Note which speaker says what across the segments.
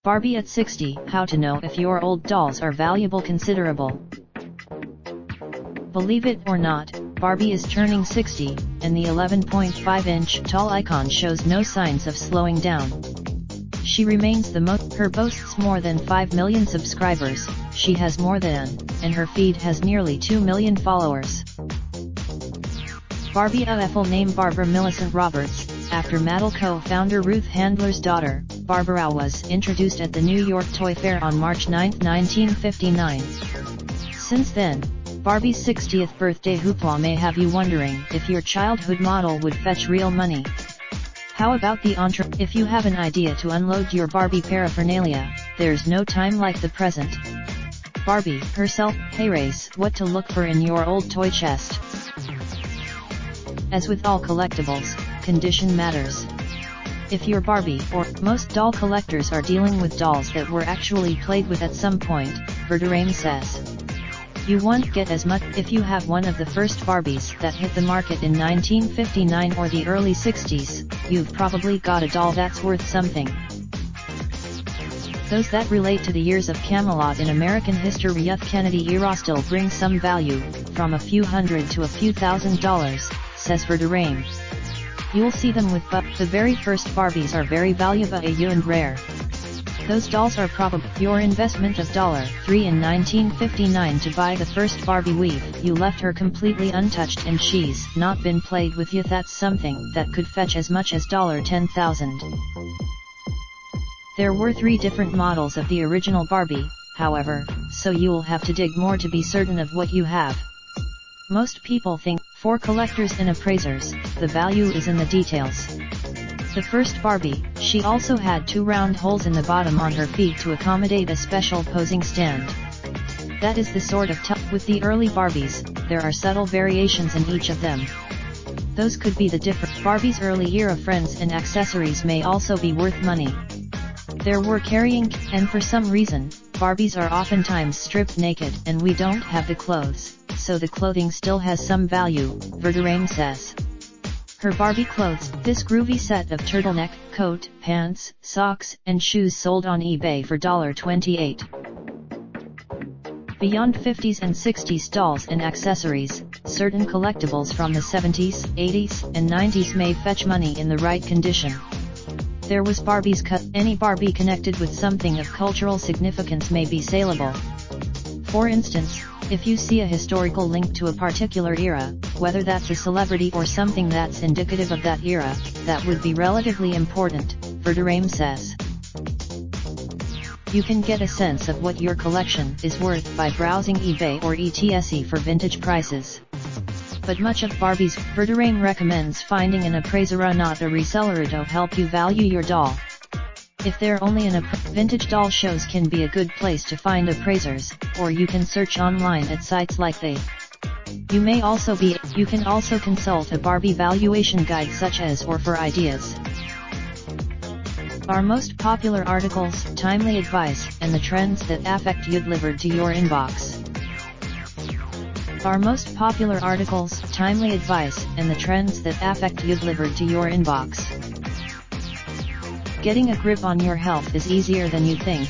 Speaker 1: Barbie at 60, how to know if your old dolls are valuable considerable. Believe it or not, Barbie is turning 60, and the 11.5-inch tall icon shows no signs of slowing down. She remains the most. Her boasts more than 5 million subscribers, she has more than, and her feed has nearly 2 million followers. Barbie, a full name Barbara Millicent Roberts, after Mattel co-founder Ruth Handler's daughter, Barbara, was introduced at the New York Toy Fair on March 9, 1959. Since then, Barbie's 60th birthday hoopla may have you wondering if your childhood model would fetch real money. How about the If you have an idea to unload your Barbie paraphernalia, there's no time like the present. Barbie herself, hey race, what to look for in your old toy chest. As with all collectibles, condition matters. If you're Barbie, or most doll collectors are dealing with dolls that were actually played with at some point, Verderame says. You won't get as much if you have one of the first Barbies that hit the market in 1959 or the early 60s, you've probably got a doll that's worth something. Those that relate to the years of Camelot in American history of Kennedy era still bring some value, from a few hundred to a few $1,000s, says Verderame. You'll see them with the very first Barbies are very valuable and rare. Those dolls are probably your investment of $3 in 1959 to buy the first Barbie weave. You left her completely untouched and she's not been played with yet. That's something that could fetch as much as $10,000. There were 3 different models of the original Barbie, however, so you'll have to dig more to be certain of what you have. Most people think, for collectors and appraisers, the value is in the details. The first Barbie, she also had 2 round holes in the bottom on her feet to accommodate a special posing stand. That is the sort of with the early Barbies, there are subtle variations in each of them. Those could be the different. Barbie's early era friends and accessories may also be worth money. There were carrying, and for some reason, Barbies are oftentimes stripped naked and we don't have the clothes, so the clothing still has some value, Verderame says. Her Barbie clothes, this groovy set of turtleneck, coat, pants, socks, and shoes sold on eBay for $28. Beyond 50s and 60s dolls and accessories, certain collectibles from the 70s, 80s, and 90s may fetch money in the right condition. There was Barbie's cut. Any Barbie connected with something of cultural significance may be saleable. For instance, if you see a historical link to a particular era, whether that's a celebrity or something that's indicative of that era, that would be relatively important, Verderame says. You can get a sense of what your collection is worth by browsing eBay or etc for vintage prices. But much of Barbie's, Verderame recommends finding an appraiser, not a reseller, to help you value your doll. If they're only vintage doll shows can be a good place to find appraisers, or you can search online at sites like they. You can also consult a Barbie valuation guide such as or for ideas. Our most popular articles, timely advice, and the trends that affect you delivered to your inbox. Our most popular articles, timely advice, and the trends that affect you delivered to your inbox. Getting a grip on your health is easier than you think.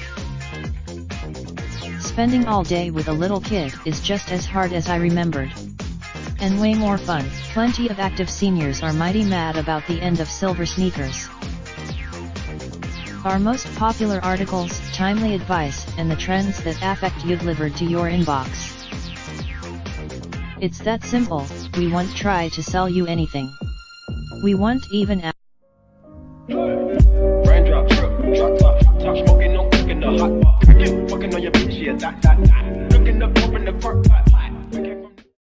Speaker 1: Spending all day with a little kid is just as hard as I remembered. And way more fun. Plenty of active seniors are mighty mad about the end of silver sneakers. Our most popular articles, timely advice, and the trends that affect you delivered to your inbox. It's that simple. We won't try to sell you anything. We won't even